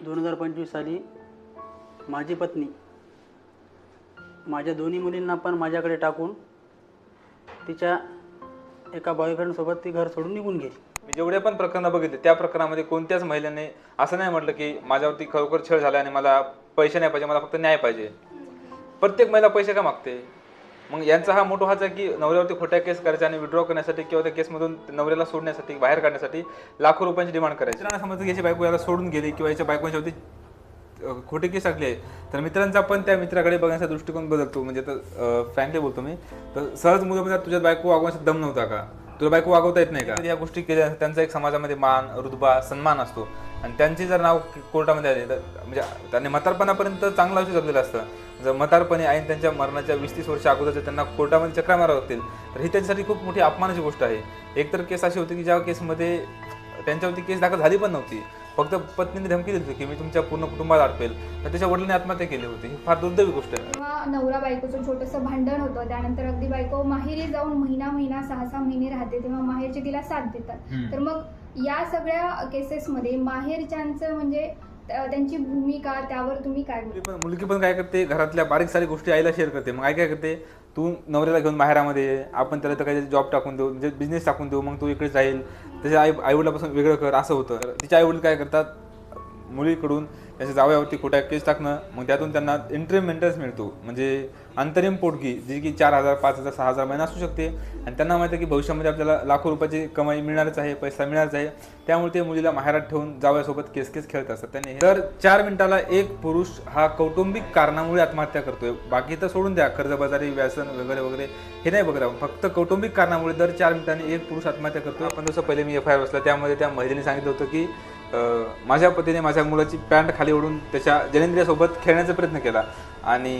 2025 साली माझी पत्नी माझ्या दोन्ही मुलींना पण माझ्याकडे टाकून तिच्या एका बॉयफ्रेंडसोबत ती घर सोडून निघून गेली. मी जेवढे पण प्रकरण बघितले त्या प्रकरणामध्ये कोणत्याच महिलेने असं नाही म्हटलं की माझ्यावरती खरोखर छळ झाला आणि मला पैसे नाही पाहिजे, मला फक्त न्याय पाहिजे. प्रत्येक महिला पैसे का मागते? मग यांचा हा मोठा हाच आहे की नवऱ्यावरती खोट्या केस करायच्या आणि विड्रॉ करण्यासाठी किंवा त्या केसमधून नवऱ्याला सोडण्यासाठी, बाहेर काढण्यासाठी लाखो रुपयांची डिमांड करायची. त्यांना समजतं की याची बायको याला सोडून गेली किंवा याच्या बायकोच्यावरती खोटे केस टाकले आहे, तर मित्रांचा पण त्या मित्राकडे बघण्याचा दृष्टिकोन बदलतो. म्हणजे तर फ्रँकली बोलतो मी, तर सहज मुलं म्हणतात तुझ्या बायको वागवण्याचा दम नव्हता का, तुला बायको वागवता येत नाही का? या गोष्टी केल्या त्यांचा एक समाजामध्ये मान, रुतबा, सन्मान असतो आणि त्यांचे जर नाव कोर्टामध्ये आले तर म्हणजे त्यांनी म्हातारपणापर्यंत चांगलं आयुष्य जगलेलं असतं. जर म्हातारपणे आणि त्यांच्या मरणाच्या 20-30 वर्ष अगोदर जर त्यांना कोर्टामध्ये चक्रा मारावं लागतील तर ही त्यांच्यासाठी खूप मोठी अपमानाची गोष्ट आहे. एकतर केस अशी होती की ज्या केसमध्ये त्यांच्यावरती केस दाखल झाली पण नव्हती, फक्त पत्नीने धमकी दिली होती की मी तुमच्या पूर्ण कुटुंबाला अडपेल, तर त्याच्या वडिलांनी आत्महत्या केली होती. ही फार दुर्दैवी गोष्ट आहे. तेव्हा नवरा बायकोचं छोटंसं भांडण होतं, त्यानंतर अगदी बायको माहेरी जाऊन महिना 6-6 महिने राहते, तेव्हा माहेरचे तिला साथ देतात. तर मग या सगळ्या केसेसमध्ये माहेरच्यांचं म्हणजे त्यांची भूमिका, त्यावर तुम्ही काय बोलता? मुलगी पण काय करते, घरातल्या बारीक सारी गोष्टी आईला शेअर करते. मग आई काय करते, तू नवऱ्याला घेऊन माहेरामध्ये आपण त्याला तर काही जॉब टाकून देऊ, म्हणजे बिझनेस टाकून देऊ, मग तू इकडे जाईल, त्याच्या आईवडिलापासून वेगळं कर, असं होतं. तिच्या आईवडील काय करतात, मुलीकडून त्याच्या जावयावरती खोट्या केस टाकणं, मग त्यातून त्यांना इंटरिम मेंटेनन्स मिळतो, म्हणजे अंतरिम पोटगी, जी की 4,000, 5,000, 6,000 महिना असू शकते. आणि त्यांना माहिती आहे की भविष्यामध्ये आपल्याला लाखो रुपयाची कमाई मिळणारच आहे, पैसा मिळणारच आहे. त्यामुळे ते मुलीला माहेरात ठेवून जावयासोबत केस खेळत असतात. त्यांनी दर 4 मिनिटाला एक पुरुष हा कौटुंबिक कारणामुळे आत्महत्या करतोय. बाकी तर सोडून द्या, कर्जबाजारी, व्यसन वगैरे वगैरे हे नाही बघत आपण, फक्त कौटुंबिक कारणामुळे दर 4 मिनिटांनी एक पुरुष आत्महत्या करतोय. 15 दिवस पहिले मी FIR बसला, त्यामध्ये त्या महिलेने सांगितलं होतं की माझ्या पतीने माझ्या मुलाची पॅन्ट खाली ओढून त्याच्या जनेंद्रियासोबत खेळण्याचा प्रयत्न केला. आणि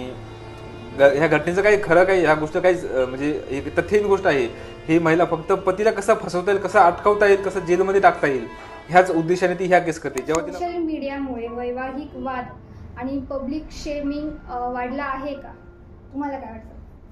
ह्या घटनेचं काही खरं काही, ह्या गोष्ट काही म्हणजे एक तथ्यहीन गोष्ट आहे. ही महिला फक्त पतीला कसं फसवता येईल, कसं अटकावता येईल, कसं जेलमध्ये टाकता येईल, ह्याच उद्देशाने ती ह्या केस करते. जेव्हा तिला सोशल मीडियामुळे वैवाहिक वाद आणि पब्लिक शेमिंग वाढला आहे का? तुम्हाला काय वाटतं?